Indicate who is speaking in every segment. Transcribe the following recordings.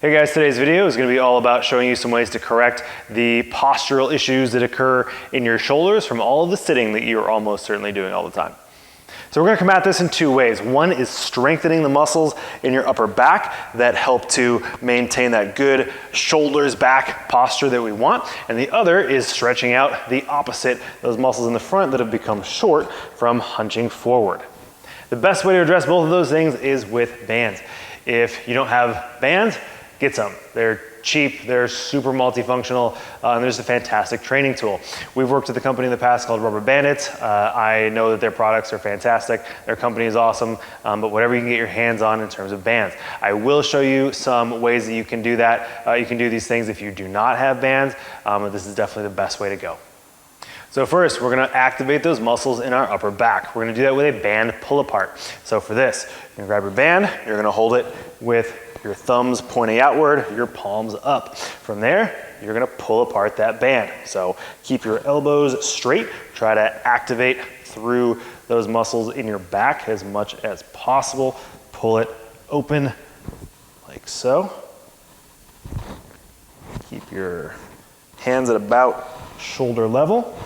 Speaker 1: Hey guys, today's video is going to be all about showing you some ways to correct the postural issues that occur in your shoulders from all of the sitting that you're almost certainly doing all the time. So we're going to come at this in two ways. One is strengthening the muscles in your upper back that help to maintain that good shoulders back posture that we want. And the other is stretching out the opposite, those muscles in the front that have become short from hunching forward. The best way to address both of those things is with bands. If you don't have bands, get some. They're cheap, they're super multifunctional, and there's a fantastic training tool. We've worked with a company in the past called Rubber Bandits. I know that their products are fantastic. Their company is awesome, but whatever you can get your hands on in terms of bands. I will show you some ways that you can do that. You can do these things if you do not have bands, but this is definitely the best way to go. So first, we're gonna activate those muscles in our upper back. We're gonna do that with a band pull apart. So for this, you're gonna grab your band, you're gonna hold it with your thumbs pointing outward, your palms up. From there, you're gonna pull apart that band. So keep your elbows straight, try to activate through those muscles in your back as much as possible. Pull it open like so. Keep your hands at about shoulder level.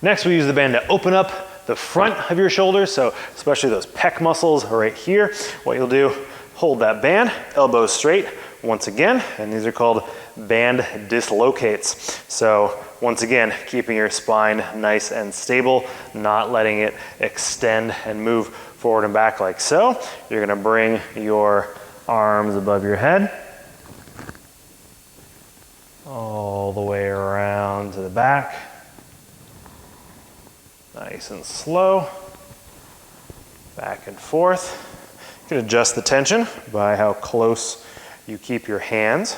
Speaker 1: Next, we use the band to open up the front of your shoulders, so especially those pec muscles are right here. What you'll do, hold that band, elbows straight once again, and these are called band dislocates. So once again, keeping your spine nice and stable, not letting it extend and move forward and back like so. You're gonna bring your arms above your head, all the way around to the back. Nice and slow, back and forth. You can adjust the tension by how close you keep your hands.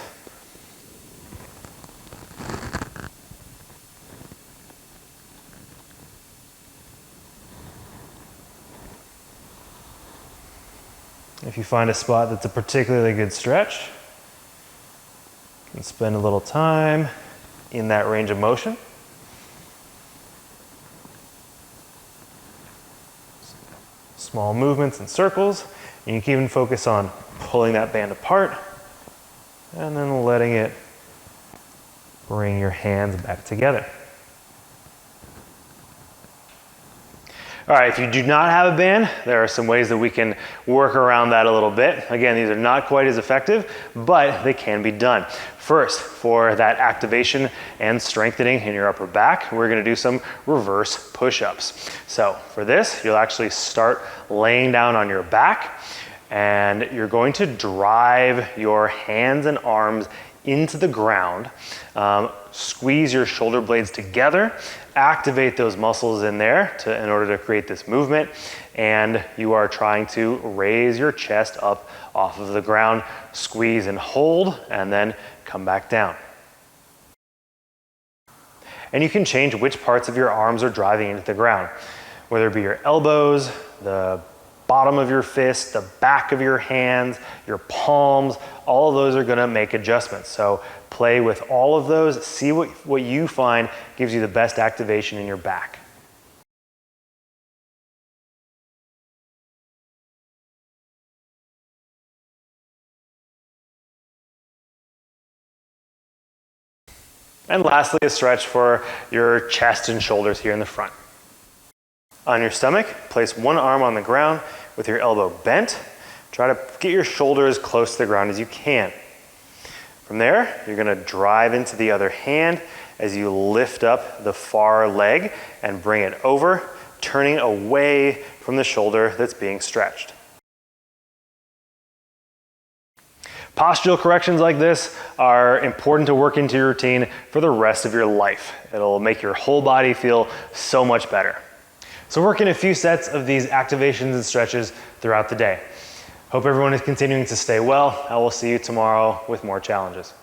Speaker 1: If you find a spot that's a particularly good stretch, you can spend a little time in that range of motion. Small movements and circles, and you can even focus on pulling that band apart and then letting it bring your hands back together. All right, if you do not have a band, there are some ways that we can work around that a little bit. Again, these are not quite as effective, but they can be done. First, for that activation and strengthening in your upper back, we're gonna do some reverse push-ups. So for this, you'll actually start laying down on your back, and you're going to drive your hands and arms into the ground, squeeze your shoulder blades together, activate those muscles in there in order to create this movement, and you are trying to raise your chest up off of the ground, squeeze and hold, and then come back down. And you can change which parts of your arms are driving into the ground, whether it be your elbows, the bottom of your fist, the back of your hands, your palms, all of those are gonna make adjustments. So play with all of those, see what you find gives you the best activation in your back. And lastly, a stretch for your chest and shoulders here in the front. On your stomach, place one arm on the ground with your elbow bent. Try to get your shoulder as close to the ground as you can. From there, you're gonna drive into the other hand as you lift up the far leg and bring it over, turning away from the shoulder that's being stretched. Postural corrections like this are important to work into your routine for the rest of your life. It'll make your whole body feel so much better. So work in a few sets of these activations and stretches throughout the day. Hope everyone is continuing to stay well. I will see you tomorrow with more challenges.